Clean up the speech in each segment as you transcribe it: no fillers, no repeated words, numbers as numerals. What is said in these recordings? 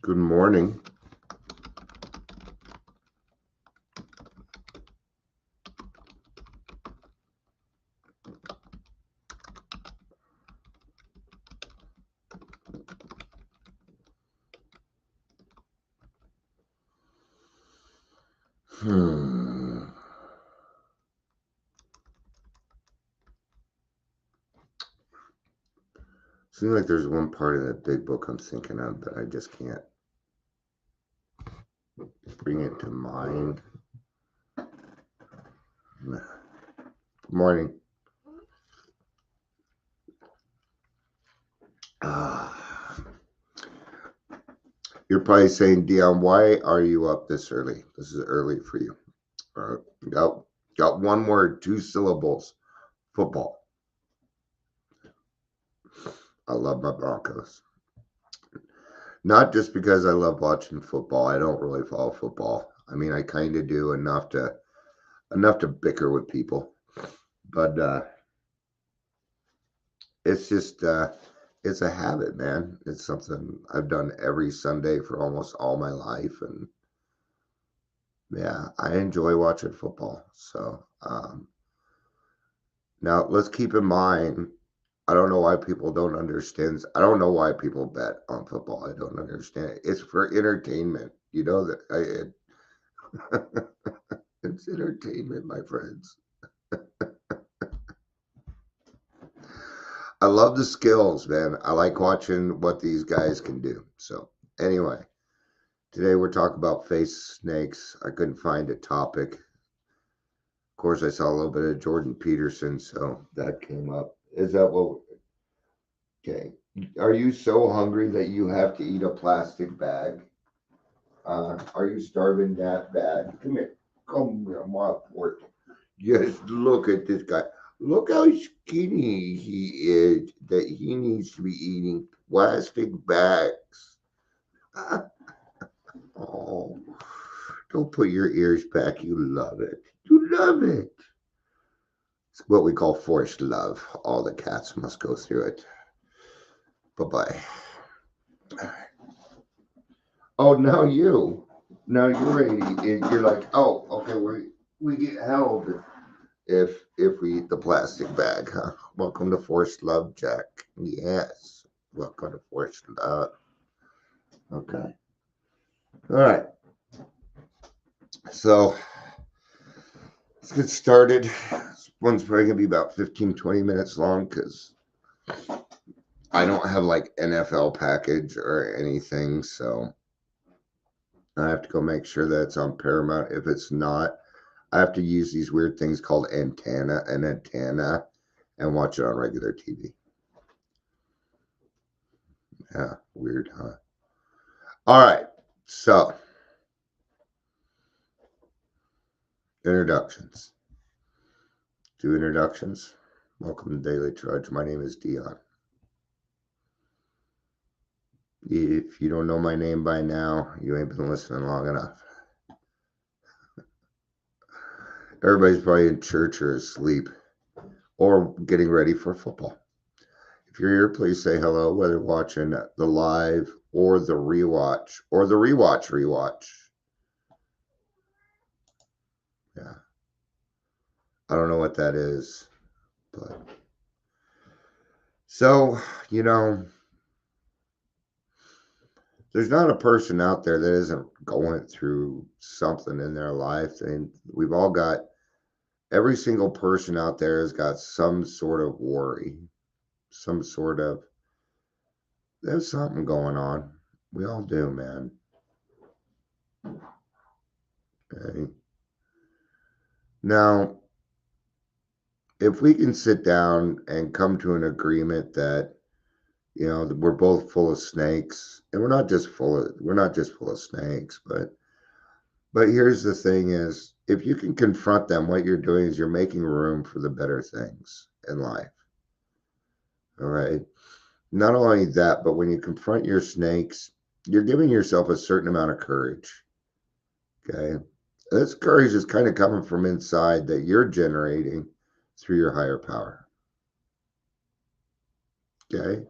Good morning. Hmm. Seems like there's one part of that big book I'm thinking of, but I just can't bring it to mind. Good morning. Ah. You're probably saying, Dion, why are you up this early? This is early for you. Uh, got one word, two syllables. Football. I love my Broncos. Not just because I love watching football. I don't really follow football. I mean, I kind of do enough to bicker with people, but it's just it's a habit, man. It's something I've done every Sunday for almost all my life, and yeah, I enjoy watching football. So now let's keep in mind, I don't know why people don't understand. I don't know why people bet on football. I don't understand it. It's for entertainment. You know that it's entertainment, my friends. I love the skills, man. I like watching what these guys can do. So anyway, today we're talking about face snakes. I couldn't find a topic. Of course, I saw a little bit of Jordan Peterson, so that came up. Is that what? Okay. Are you so hungry that you have to eat a plastic bag? Are you starving that bad? Come here. Come here, my porch. Just look at this guy. Look how skinny he is that he needs to be eating plastic bags. Oh, don't put your ears back. You love it. You love it. It's what we call forced love. All the cats must go through it. Bye bye. Oh, now you. Now you're ready. You're like, oh, okay, we get held if we eat the plastic bag, huh? Welcome to forced love, Jack. Yes. Welcome to forced love. Okay. All right. So let's get started. This one's probably gonna be about 15, 20 minutes long because I don't have like NFL package or anything, so I have to go make sure that it's on Paramount. If it's not, I have to use these weird things called antenna, and watch it on regular TV. Yeah, weird, huh? All right, so introductions. Do introductions. Welcome to Daily Trudge. My name is Dion. If you don't know my name by now, you ain't been listening long enough. Everybody's probably in church or asleep or getting ready for football. If you're here, please say hello, whether watching the live or the rewatch or the rewatch. Yeah, I don't know what that is, but so, you know, there's not a person out there that isn't going through something in their life. And we've all got, every single person out there has got some sort of worry, some sort of, there's something going on. We all do, man. Okay. Now, if we can sit down and come to an agreement that, we're both full of snakes, and we're not just full of snakes, but here's the thing is, if you can confront them, what you're doing is you're making room for the better things in life. All right. Not only that, but when you confront your snakes, you're giving yourself a certain amount of courage. Okay. This courage is kind of coming from inside that you're generating through your higher power. Okay.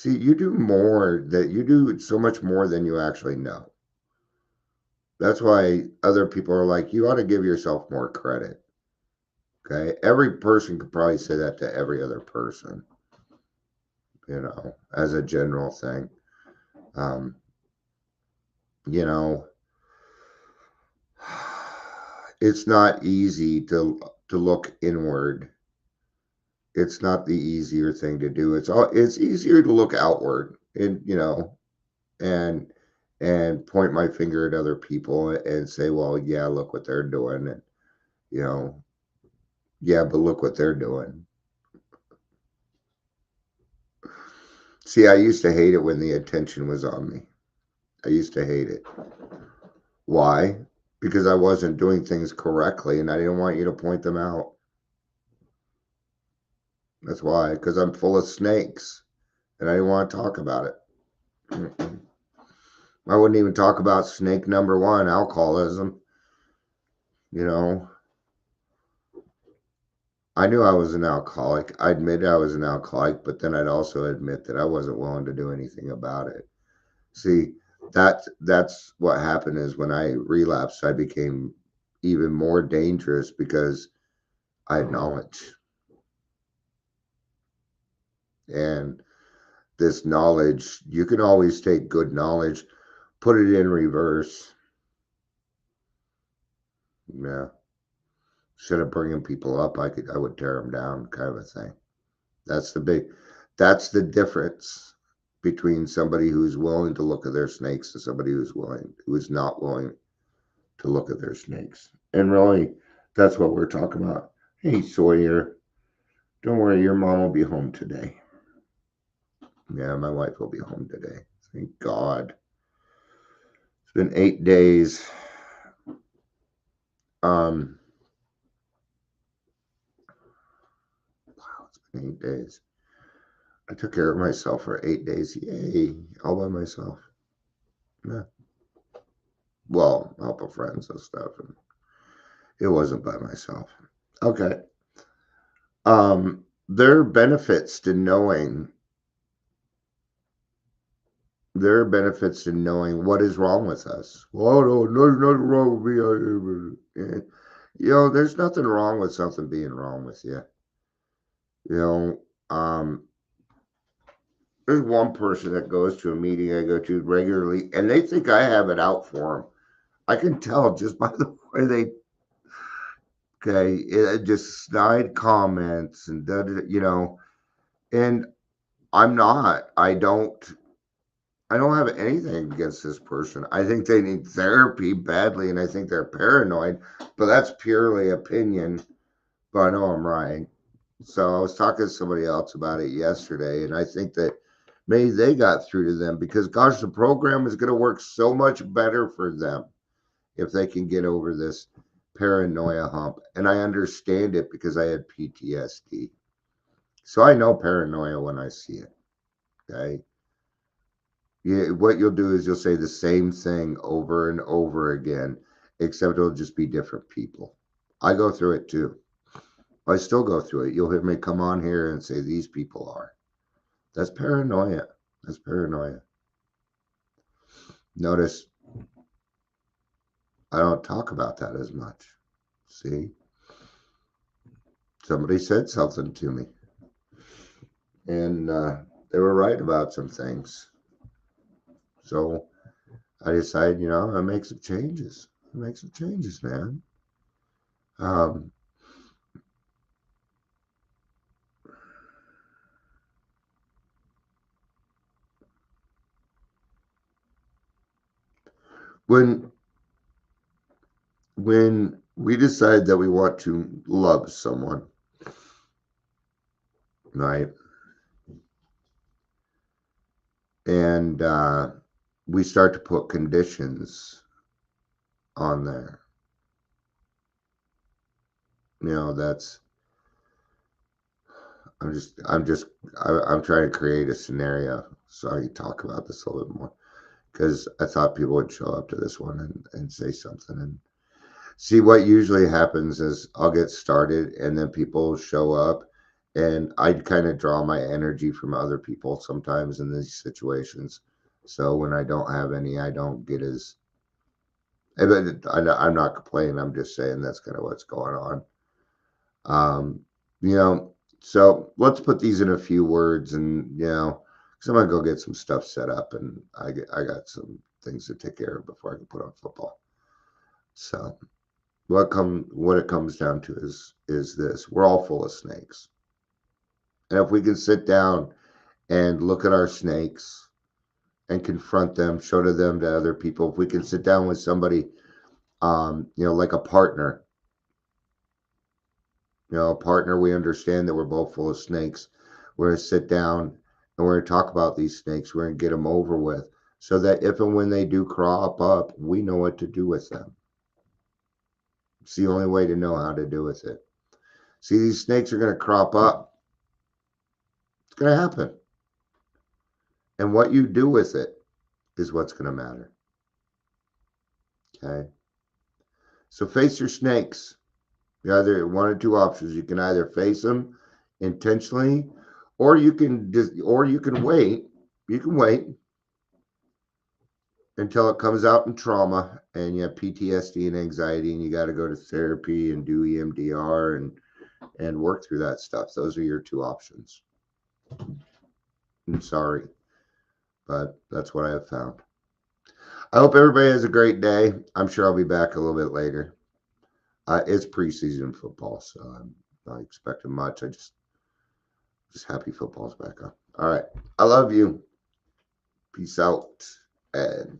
See, you do more that you do so much more than you actually know. That's why other people are like, you ought to give yourself more credit. Okay. Every person could probably say that to every other person, as a general thing. Um, you know, it's not easy to look inward. It's not the easier thing to do. It's easier to look outward and and point my finger at other people and say, well, yeah, look what they're doing, and you know, yeah, but look what they're doing. See, I used to hate it when the attention was on me. I used to hate it. Why? Because I wasn't doing things correctly and I didn't want you to point them out. That's why, because I'm full of snakes and I didn't want to talk about it. I wouldn't even talk about snake number one, alcoholism. You know, I knew I was an alcoholic. I admitted I was an alcoholic, but then I'd also admit that I wasn't willing to do anything about it. See, that's what happened is when I relapsed, I became even more dangerous because I had knowledge. And this knowledge, you can always take good knowledge, put it in reverse. Yeah. Instead of bringing people up, I would tear them down, kind of a thing. That's that's the difference between somebody who's willing to look at their snakes and somebody who's not willing to look at their snakes. And really, that's what we're talking about. Hey, Sawyer, don't worry, your mom will be home today. Yeah, my wife will be home today. Thank God. It's been 8 days. Um, wow, it's been 8 days. I took care of myself for 8 days. Yay, all by myself. Yeah. Well, help of friends and stuff. And it wasn't by myself. Okay. There are benefits to knowing. There are benefits to knowing what is wrong with us. Well, no, there's nothing wrong with me. There's nothing wrong with something being wrong with you. You know, there's one person that goes to a meeting I go to regularly, and they think I have it out for them. I can tell just by the way just snide comments and and I'm not. I don't have anything against this person. I think they need therapy badly, and I think they're paranoid, but that's purely opinion. But I know I'm right. So I was talking to somebody else about it yesterday, and I think that maybe they got through to them because, gosh, the program is going to work so much better for them if they can get over this paranoia hump. And I understand it because I had PTSD. So I know paranoia when I see it. Okay. Yeah, what you'll do is you'll say the same thing over and over again, except it'll just be different people. I go through it too. I still go through it. You'll hear me come on here and say these people are. That's paranoia. That's paranoia. Notice I don't talk about that as much. See, somebody said something to me, and they were right about some things. So I decided, I make some changes. I make some changes, man. Um, when when we decide that we want to love someone, right, and we start to put conditions on there, that's I'm trying to create a scenario so I can talk about this a little bit more because I thought people would show up to this one and say something. And see, what usually happens is I'll get started and then people show up And I kind of draw my energy from other people sometimes in these situations. So when I don't have any, I don't get as. I'm not complaining. I'm just saying that's kind of what's going on. Um, you know, so let's put these in a few words, and because I'm gonna go get some stuff set up, and I got some things to take care of before I can put on football. So what it comes down to is this: we're all full of snakes, and if we can sit down and look at our snakes and confront them, show to them to other people, if we can sit down with somebody, like a partner. A partner, we understand that we're both full of snakes. We're going to sit down and we're going to talk about these snakes. We're going to get them over with so that if and when they do crop up, we know what to do with them. It's the only way to know how to do with it. See, these snakes are going to crop up. It's going to happen. And what you do with it is what's going to matter. Okay? So face your snakes. You either one or two options. You can either face them intentionally, or you can wait. You can wait until it comes out in trauma and you have PTSD and anxiety, and you got to go to therapy and do EMDR and work through that stuff. Those are your two options. I'm sorry, but that's what I have found. I hope everybody has a great day. I'm sure I'll be back a little bit later. It's preseason football, so I'm not expecting much. I just happy football's back on. All right. I love you. Peace out. And